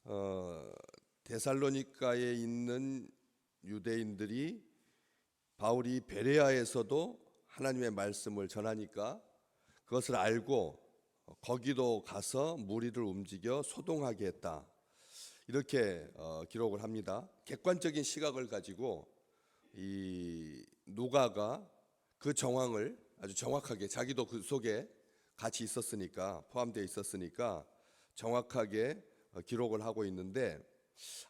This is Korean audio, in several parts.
어, 데살로니가에 있는 유대인들이 바울이 베레아에서도 하나님의 말씀을 전하니까 그것을 알고 거기도 가서 무리를 움직여 소동하게 했다. 이렇게 기록을 합니다. 객관적인 시각을 가지고 이 누가가 그 정황을 아주 정확하게, 자기도 그 속에 같이 있었으니까, 포함되어 있었으니까 정확하게 기록을 하고 있는데,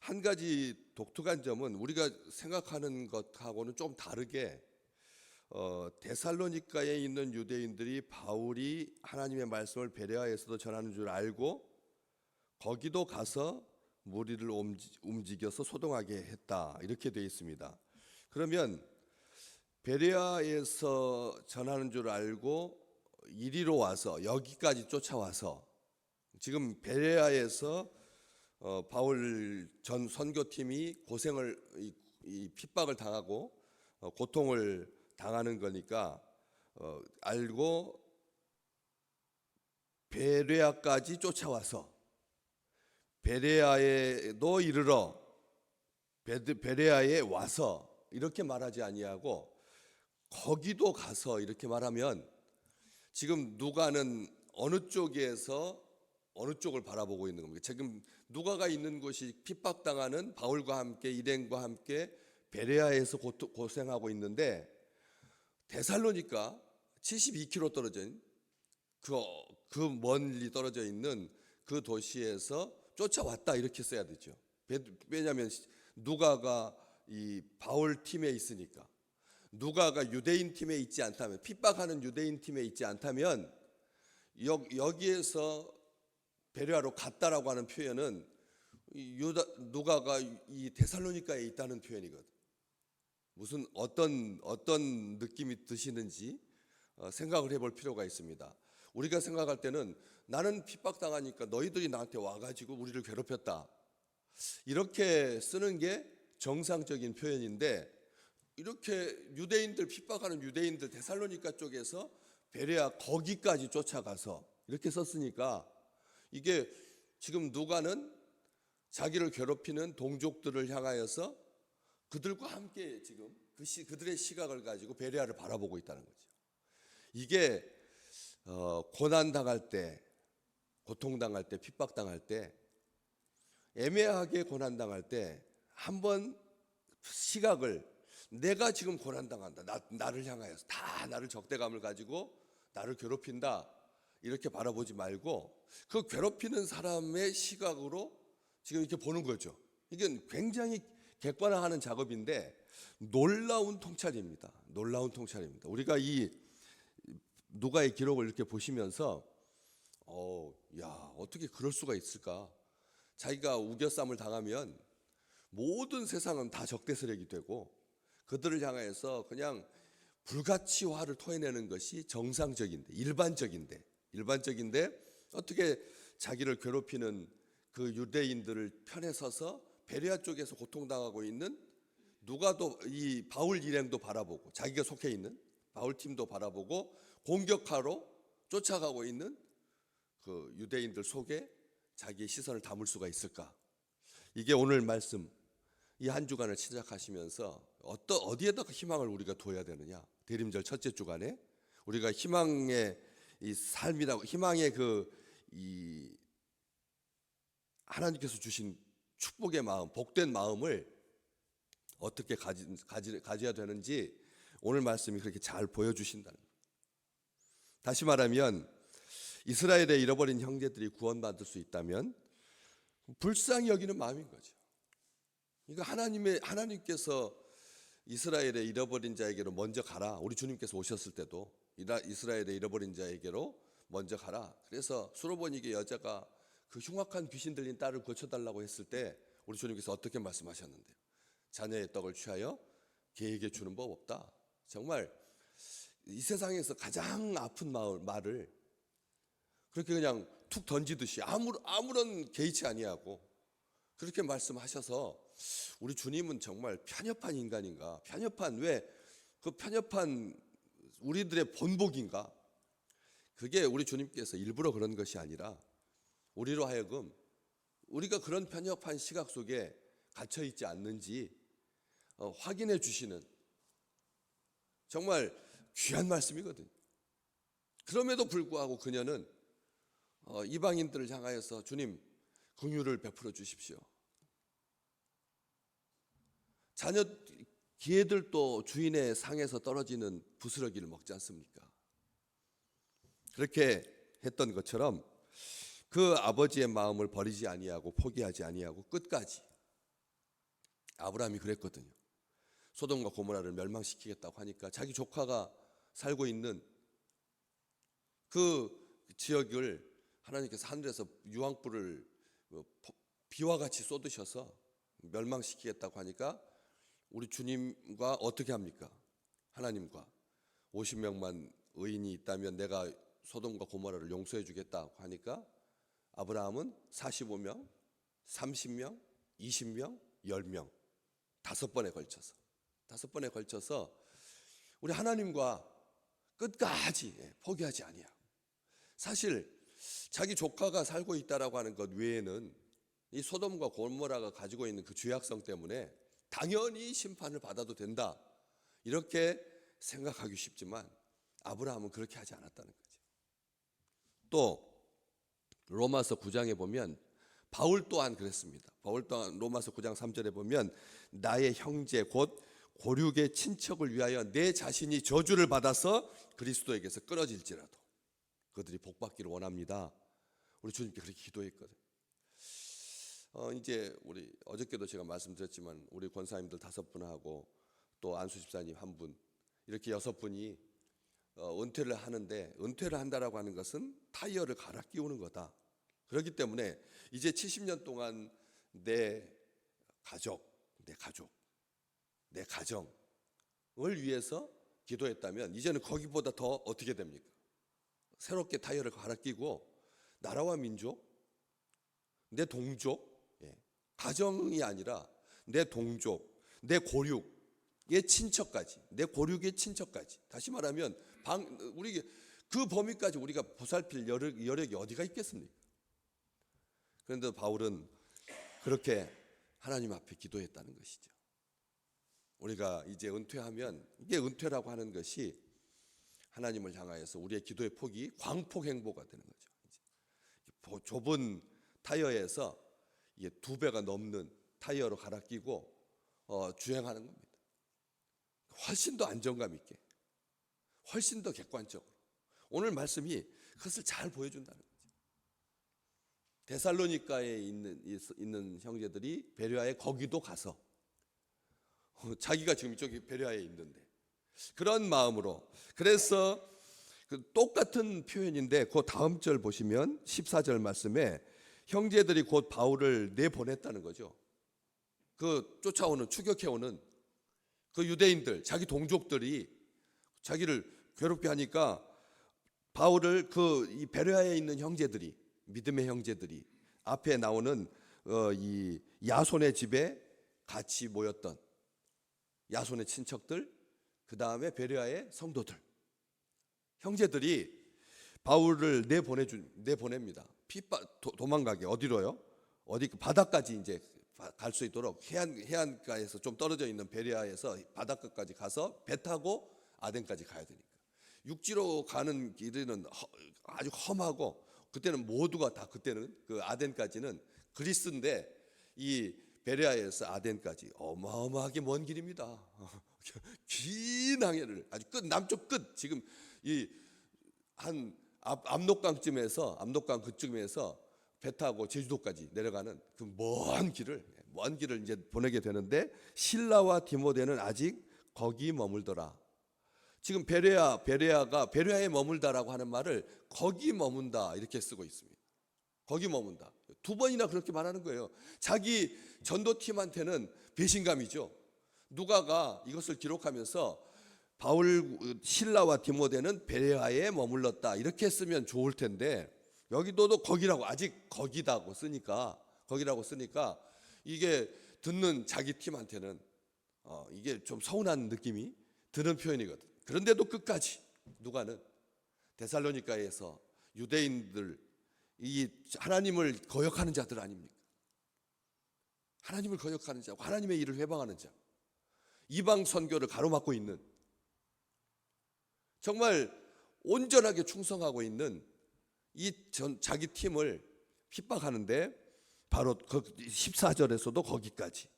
한 가지 독특한 점은 우리가 생각하는 것하고는 좀 다르게 데살로니가에 있는 유대인들이 바울이 하나님의 말씀을 베레아에서도 전하는 줄 알고 거기도 가서 무리를 움직여서 소동하게 했다, 이렇게 되어 있습니다. 그러면 베레아에서 전하는 줄 알고 이리로 와서 여기까지 쫓아와서 지금 베레아에서 바울 전 선교팀이 고생을 이 핍박을 당하고 고통을 당하는 거니까 알고 베레아까지 쫓아와서 베레아에도 이르러 베레아에 와서 이렇게 말하지 아니하고 거기도 가서 이렇게 말하면 지금 누가는 어느 쪽에서 어느 쪽을 바라보고 있는 겁니까? 지금 누가가 있는 곳이 핍박당하는 바울과 함께 일행과 함께 베레아에서 고생하고 있는데 데살로니가 72km 떨어진 그 멀리 떨어져 있는 그 도시에서 쫓아왔다, 이렇게 써야 되죠. 왜냐하면 누가가 이 바울 팀에 있으니까. 누가가 유대인 팀에 있지 않다면, 핍박하는 유대인 팀에 있지 않다면 여기에서 베레아로 갔다라고 하는 표현은 누가가 이 데살로니가에 있다는 표현이거든. 무슨 어떤 느낌이 드시는지 생각을 해볼 필요가 있습니다. 우리가 생각할 때는 나는 핍박당하니까 너희들이 나한테 와가지고 우리를 괴롭혔다, 이렇게 쓰는 게 정상적인 표현인데, 이렇게 유대인들 핍박하는 유대인들 데살로니가 쪽에서 베레아 거기까지 쫓아가서 이렇게 썼으니까 이게 지금 누가는 자기를 괴롭히는 동족들을 향하여서 그들과 함께 지금 그들의 시각을 가지고 베레아를 바라보고 있다는 거죠. 이게 고난당할 때, 고통당할 때, 핍박당할 때, 애매하게 고난당할 때 한번 시각을, 내가 지금 고난당한다, 나를 향하여서 다 나를 적대감을 가지고 나를 괴롭힌다, 이렇게 바라보지 말고 그 괴롭히는 사람의 시각으로 지금 이렇게 보는 거죠. 이게 굉장히 객관화하는 작업인데 놀라운 통찰입니다. 놀라운 통찰입니다. 우리가 이 누가의 기록을 이렇게 보시면서 야, 어떻게 그럴 수가 있을까? 자기가 우겨쌈을 당하면 모든 세상은 다 적대세력이 되고 그들을 향해서 그냥 불가치화를 토해내는 것이 정상적인데, 일반적인데 어떻게 자기를 괴롭히는 그 유대인들을 편에 서서 베레아 쪽에서 고통당하고 있는 누가도, 이 바울 일행도 바라보고 자기가 속해 있는 바울 팀도 바라보고 공격하러 쫓아가고 있는 그 유대인들 속에 자기의 시선을 담을 수가 있을까? 이게 오늘 말씀, 이 한 주간을 시작하시면서 어디에다가 희망을 우리가 둬야 되느냐? 대림절 첫째 주간에 우리가 희망의 이 삶이라고, 희망의 이 하나님께서 주신 축복의 마음, 복된 마음을 어떻게 가져야 되는지 오늘 말씀이 그렇게 잘 보여주신다는 거예요. 다시 말하면 이스라엘의 잃어버린 형제들이 구원받을 수 있다면 불쌍히 여기는 마음인 거죠. 그러니까 하나님께서 이스라엘의 잃어버린 자에게로 먼저 가라. 우리 주님께서 오셨을 때도 이스라엘의 잃어버린 자에게로 먼저 가라. 그래서 수로보니게 여자가 그 흉악한 귀신 들린 딸을 고쳐달라고 했을 때 우리 주님께서 어떻게 말씀하셨는데요? 자녀의 떡을 취하여 개에게 주는 법 없다. 정말 이 세상에서 가장 아픈 말을 그렇게 그냥 툭 던지듯이 아무런 개의치 아니하고 그렇게 말씀하셔서, 우리 주님은 정말 편협한 인간인가? 왜 그 편협한 우리들의 본복인가? 그게 우리 주님께서 일부러 그런 것이 아니라 우리로 하여금 우리가 그런 편협한 시각 속에 갇혀 있지 않는지 확인해 주시는 정말 귀한 말씀이거든요. 그럼에도 불구하고 그녀는 이방인들을 향하여서 주님 긍휼을 베풀어 주십시오. 자녀 기회들도 주인의 상에서 떨어지는 부스러기를 먹지 않습니까? 그렇게 했던 것처럼 그 아버지의 마음을 버리지 아니하고 포기하지 아니하고 끝까지 아브라함이 그랬거든요. 소돔과 고모라를 멸망시키겠다고 하니까 자기 조카가 살고 있는 그 지역을 하나님께서 하늘에서 유황불을 비와 같이 쏟으셔서 멸망시키겠다고 하니까 우리 주님과 어떻게 합니까? 하나님과 50명만 의인이 있다면 내가 소돔과 고모라를 용서해 주겠다고 하니까 아브라함은 45명, 30명, 20명, 10명 다섯 번에 걸쳐서 우리 하나님과 끝까지 포기하지 아니하고 사실 자기 조카가 살고 있다라고 하는 것 외에는 이 소돔과 고모라가 가지고 있는 그 죄악성 때문에 당연히 심판을 받아도 된다 이렇게 생각하기 쉽지만 아브라함은 그렇게 하지 않았다는 거죠. 또 로마서 9장에 보면 바울 또한 그랬습니다. 바울 또한 로마서 9장 3절에 보면 나의 형제 곧 고륙의 친척을 위하여 내 자신이 저주를 받아서 그리스도에게서 끊어질지라도 그들이 복받기를 원합니다. 우리 주님께 그렇게 기도했거든요. 이제 우리 어저께도 제가 말씀드렸지만 우리 권사님들 5분하고 또 안수 집사님 1분 이렇게 6분이 은퇴를 하는데 은퇴를 한다라고 하는 것은 타이어를 갈아 끼우는 거다. 그렇기 때문에 이제 70년 동안 내 가정을 위해서 기도했다면 이제는 거기보다 더 어떻게 됩니까? 새롭게 타이어를 갈아 끼고 나라와 민족, 내 동족, 가정이 아니라 내 동족, 내 고륙의 친척까지, 다시 말하면 우리 그 범위까지 우리가 보살필 여력이 어디가 있겠습니까? 그런데 바울은 그렇게 하나님 앞에 기도했다는 것이죠. 우리가 이제 은퇴하면 이게 은퇴라고 하는 것이 하나님을 향하여서 우리의 기도의 폭이 광폭행보가 되는 거죠. 좁은 타이어에서 이게 2배가 넘는 타이어로 갈아 끼고 주행하는 겁니다. 훨씬 더 안정감 있게, 훨씬 더 객관적으로 오늘 말씀이 그것을 잘 보여준다는 거죠. 데살로니가에 있는 형제들이 베레아에 거기도 가서 자기가 지금 이쪽에 베레아에 있는데 그런 마음으로 그래서 그 똑같은 표현인데 그 다음 절 보시면 14절 말씀에 형제들이 곧 바울을 내보냈다는 거죠. 그 쫓아오는 추격해오는 그 유대인들 자기 동족들이 자기를 괴롭게 하니까 바울을 이 베레아에 있는 형제들이 믿음의 형제들이 앞에 나오는 이 야손의 집에 같이 모였던 야손의 친척들 그 다음에 베레아의 성도들 형제들이 바울을 내보냅니다. 도망가게 어디로요? 어디 바다까지 이제 갈 수 있도록 해안가에서 좀 떨어져 있는 베레아에서 바닷가까지 가서 배 타고 아덴까지 가야 되니까 육지로 가는 길은 아주 험하고 그때는 모두가 다 그때는 그 아덴까지는 그리스인데 이 베레아에서 아덴까지 어마어마하게 먼 길입니다. 긴 항해를 아주 남쪽 끝 지금 이 한 압록강 그쯤에서 배 타고 제주도까지 내려가는 그 먼 길을 이제 보내게 되는데 실라와 디모데는 아직 거기 머물더라. 지금 베레아가 베레아에 머물다라고 하는 말을 거기 머문다 이렇게 쓰고 있습니다. 거기 머문다. 2번이나 그렇게 말하는 거예요. 자기 전도팀한테는 배신감이죠. 누가가 이것을 기록하면서 바울 실라와 디모데는 베레아에 머물렀다 이렇게 쓰면 좋을 텐데 여기도 거기라고 아직 거기다고 쓰니까 이게 듣는 자기 팀한테는 이게 좀 서운한 느낌이 드는 표현이거든. 그런데도 끝까지 누가는 데살로니가에서 유대인들 이 하나님을 거역하는 자들 아닙니까? 하나님을 거역하는 자, 하나님의 일을 회방하는 자, 이방 선교를 가로막고 있는, 정말 온전하게 충성하고 있는 자기 팀을 핍박하는데, 바로 14절에서도 거기까지,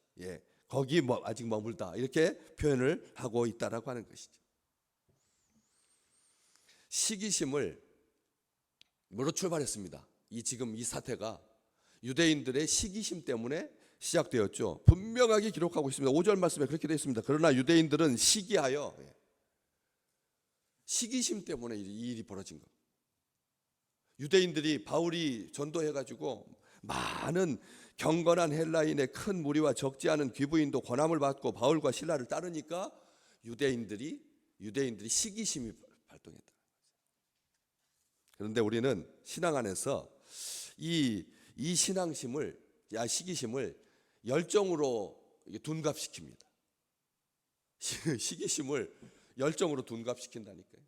거기 아직 머물다, 이렇게 표현을 하고 있다라고 하는 것이죠. 시기심을 뭐로 출발했습니다. 지금 이 사태가 유대인들의 시기심 때문에 시작되었죠. 분명하게 기록하고 있습니다. 5절 말씀에 그렇게 되어 있습니다. 그러나 유대인들은 시기하여, 시기심 때문에 이 일이 벌어진 것. 유대인들이 바울이 전도해가지고 많은 경건한 헬라인의 큰 무리와 적지 않은 귀부인도 권함을 받고 바울과 실라를 따르니까 유대인들이 시기심이 발동했다. 그런데 우리는 신앙 안에서 이 시기심을 열정으로 둔갑시킵니다. 시기심을 열정으로 둔갑시킨다니까요.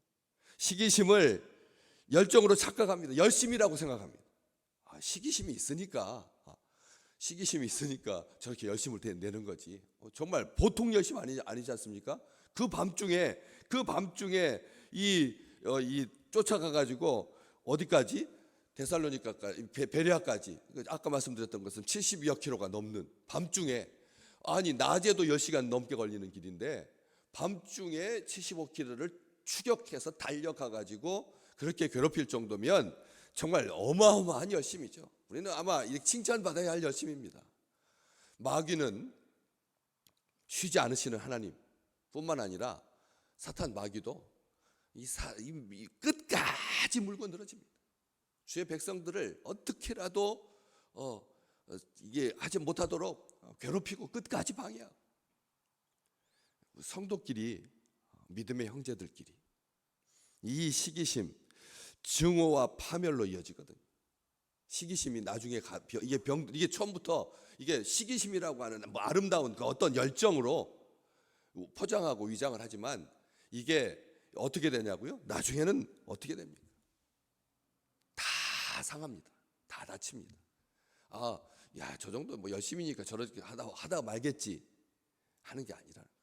시기심을 열정으로 착각합니다. 열심이라고 생각합니다. 시기심이 있으니까 저렇게 열심을 내는 거지. 정말 보통 열심 아니지 않습니까? 그 밤중에 쫓아가 가지고 어디까지? 데살로니가까지, 베레아까지. 아까 말씀드렸던 것은 70여 킬로가 넘는 밤중에, 아니 낮에도 10시간 넘게 걸리는 길인데 밤중에 75킬로를 추격해서 달려가 가지고 그렇게 괴롭힐 정도면 정말 어마어마한 열심이죠. 우리는 아마 칭찬받아야 할 열심입니다. 마귀는 쉬지 않으시는 하나님뿐만 아니라 사탄 마귀도 끝까지 물고 늘어집니다. 주의 백성들을 어떻게라도 이게 하지 못하도록 괴롭히고 끝까지 방해하고, 성도끼리, 믿음의 형제들끼리 이 시기심, 증오와 파멸로 이어지거든요. 시기심이 나중에 이게 처음부터 이게 시기심이라고 하는 아름다운 그 어떤 열정으로 포장하고 위장을 하지만 이게 어떻게 되냐고요? 나중에는 어떻게 됩니까? 다 상합니다. 다 다칩니다. 저 정도 열심히니까 저렇게 하다가 말겠지 하는 게 아니라는 거죠.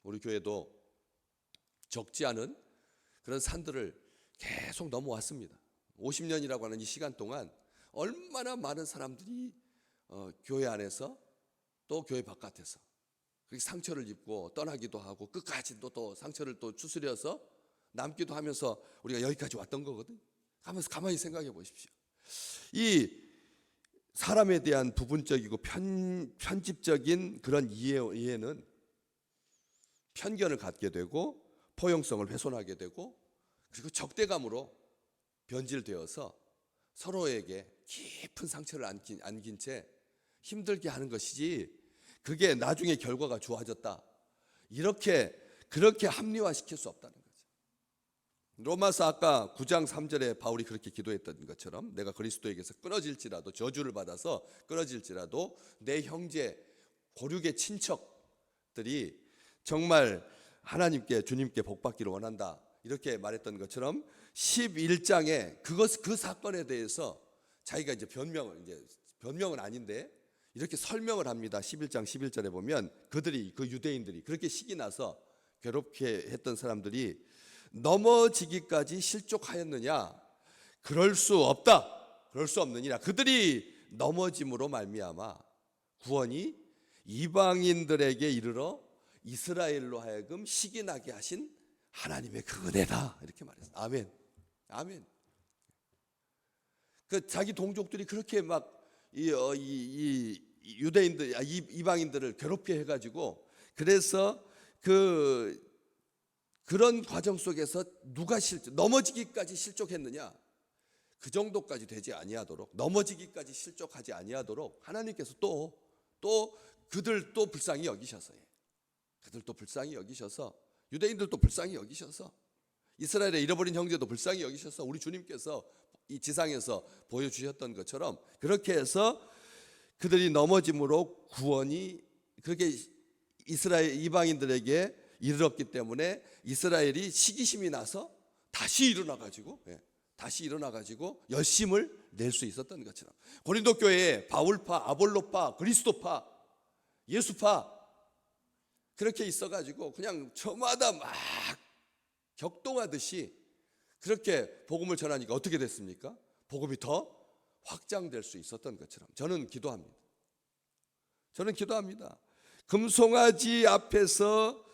우리 교회도 적지 않은 그런 산들을 계속 넘어왔습니다. 50년이라고 하는 이 시간 동안 얼마나 많은 사람들이 교회 안에서 또 교회 바깥에서 그렇게 상처를 입고 떠나기도 하고 끝까지 또 상처를 또 추스려서 남기도 하면서 우리가 여기까지 왔던 거거든요. 하면서 가만히 생각해 보십시오. 이 사람에 대한 부분적이고 편집적인 그런 이해는 편견을 갖게 되고 포용성을 훼손하게 되고, 그리고 적대감으로 변질되어서 서로에게 깊은 상처를 안긴 채 힘들게 하는 것이지, 그게 나중에 결과가 좋아졌다, 그렇게 합리화시킬 수 없다는 거죠. 로마서 아까 9장 3절에 바울이 그렇게 기도했던 것처럼, 내가 그리스도에게서 끊어질지라도, 저주를 받아서 끊어질지라도 내 형제 고륙의 친척들이 정말 하나님께, 주님께 복받기를 원한다, 이렇게 말했던 것처럼 11장에 그 사건에 대해서 자기가 이제 변명은 아닌데 이렇게 설명을 합니다. 11장 11절에 보면 그 유대인들이 그렇게 식이 나서 괴롭게 했던 사람들이 넘어지기까지 실족하였느냐? 그럴 수 없다. 그럴 수 없느니라. 그들이 넘어짐으로 말미암아 구원이 이방인들에게 이르러 이스라엘로 하여금 식이 나게 하신 하나님의 그 은혜다, 이렇게 말했어요. 아멘. 아멘. 그 자기 동족들이 그렇게 막 유대인들, 이방인들을 괴롭게 해가지고, 그래서 그런 과정 속에서 누가 넘어지기까지 실족했느냐? 그 정도까지 되지 아니하도록, 넘어지기까지 실족하지 아니하도록 하나님께서 또 그들도 불쌍히 여기셔서, 유대인들도 불쌍히 여기셔서, 이스라엘의 잃어버린 형제도 불쌍히 여기셔서, 우리 주님께서 이 지상에서 보여주셨던 것처럼 그렇게 해서 그들이 넘어짐으로 구원이 그렇게 이스라엘 이방인들에게 이르렀기 때문에 이스라엘이 시기심이 나서 다시 일어나 가지고 다시 일어나 가지고 열심을 낼 수 있었던 것처럼 고린도 교회에 바울파, 아볼로파, 그리스도파, 예수파 그렇게 있어 가지고 그냥 저마다 막 격동하듯이 그렇게 복음을 전하니까 어떻게 됐습니까? 복음이 더 확장될 수 있었던 것처럼 저는 기도합니다. 금송아지 앞에서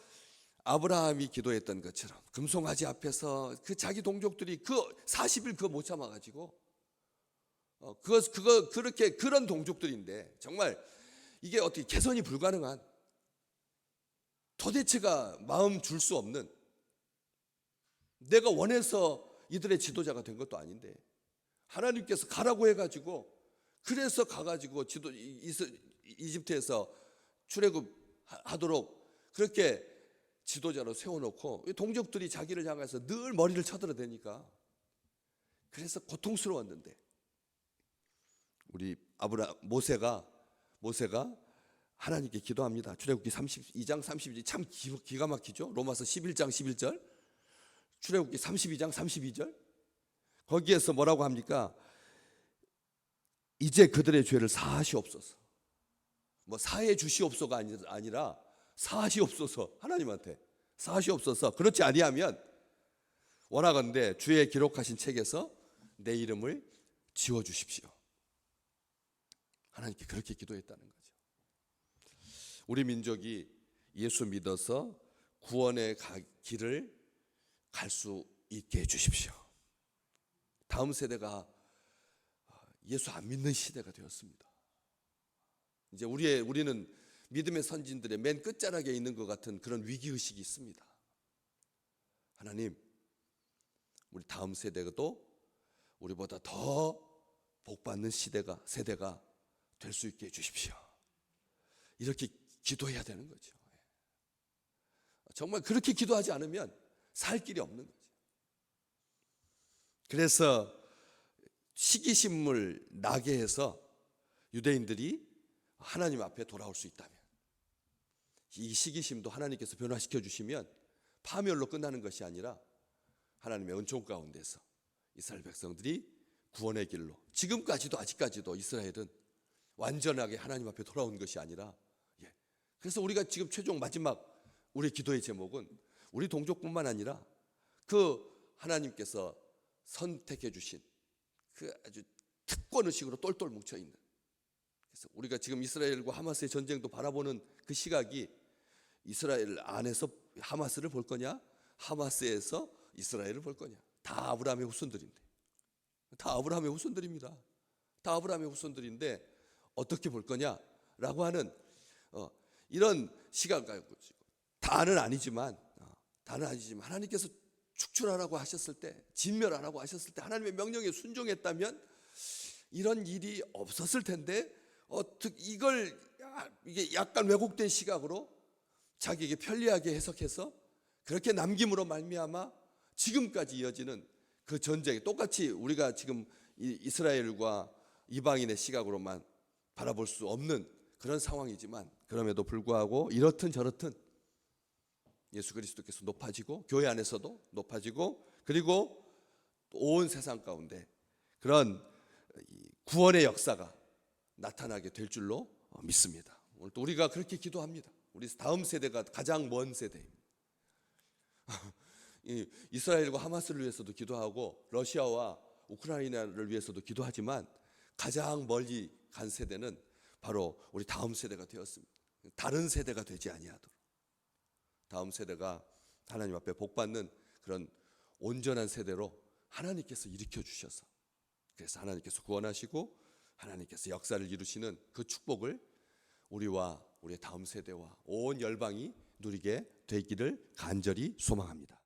아브라함이 기도했던 것처럼 금송아지 앞에서 그 자기 동족들이 그 40일 그거 못 참아 가지고 그렇게 그런 동족들인데 정말 이게 어떻게 개선이 불가능한 도대체가 마음 줄 수 없는 내가 원해서 이들의 지도자가 된 것도 아닌데 하나님께서 가라고 해가지고 그래서 가가지고 이집트에서 출애굽하도록 그렇게 지도자로 세워놓고 동족들이 자기를 향해서 늘 머리를 쳐들어대니까 그래서 고통스러웠는데 우리 모세가 하나님께 기도합니다. 출애굽기 32장 32절 참 기가 막히죠. 로마서 11장 11절 출애굽기 32장 32절 거기에서 뭐라고 합니까? 이제 그들의 죄를 사하시옵소서. 뭐 사해 주시옵소서가 아니라 사하시옵소서. 하나님한테 사하시옵소서. 그렇지 아니하면 원하건대 주의 기록하신 책에서 내 이름을 지워 주십시오. 하나님께 그렇게 기도했다는 거죠. 우리 민족이 예수 믿어서 구원의 길을 갈 수 있게 해주십시오. 다음 세대가 예수 안 믿는 시대가 되었습니다. 이제 우리는 믿음의 선진들의 맨 끝자락에 있는 것 같은 그런 위기의식이 있습니다. 하나님, 우리 다음 세대도 우리보다 더 복받는 세대가 될 수 있게 해주십시오. 이렇게 기도해야 되는 거죠. 정말 그렇게 기도하지 않으면 살 길이 없는 거죠. 그래서 시기심을 나게 해서 유대인들이 하나님 앞에 돌아올 수 있다면 이 시기심도 하나님께서 변화시켜 주시면 파멸로 끝나는 것이 아니라 하나님의 은총 가운데서 이스라엘 백성들이 구원의 길로 아직까지도 이스라엘은 완전하게 하나님 앞에 돌아온 것이 아니라 그래서 우리가 지금 최종 마지막 우리 기도의 제목은 우리 동족뿐만 아니라 그 하나님께서 선택해 주신 그 아주 특권의식으로 똘똘 뭉쳐 있는 그래서 우리가 지금 이스라엘과 하마스의 전쟁도 바라보는 그 시각이 이스라엘 안에서 하마스를 볼 거냐 하마스에서 이스라엘을 볼 거냐 다 아브라함의 후손들인데 다 아브라함의 후손들입니다. 다 아브라함의 후손들인데 어떻게 볼 거냐라고 하는 이런 시각 가지고 다는 아니지만 하나님께서 축출하라고 하셨을 때 진멸하라고 하셨을 때 하나님의 명령에 순종했다면 이런 일이 없었을 텐데 이게 약간 왜곡된 시각으로 자기에게 편리하게 해석해서 그렇게 남김으로 말미암아 지금까지 이어지는 그 전쟁이 똑같이 우리가 지금 이스라엘과 이방인의 시각으로만 바라볼 수 없는 그런 상황이지만 그럼에도 불구하고 이렇든 저렇든 예수 그리스도께서 높아지고 교회 안에서도 높아지고 그리고 온 세상 가운데 그런 구원의 역사가 나타나게 될 줄로 믿습니다. 오늘 또 우리가 그렇게 기도합니다. 우리 다음 세대가 가장 먼 세대. 이스라엘과 하마스를 위해서도 기도하고 러시아와 우크라이나를 위해서도 기도하지만 가장 멀리 간 세대는 바로 우리 다음 세대가 되었습니다. 다른 세대가 되지 아니하도록 다음 세대가 하나님 앞에 복받는 그런 온전한 세대로 하나님께서 일으켜 주셔서 그래서 하나님께서 구원하시고 하나님께서 역사를 이루시는 그 축복을 우리와 우리의 다음 세대와 온 열방이 누리게 되기를 간절히 소망합니다.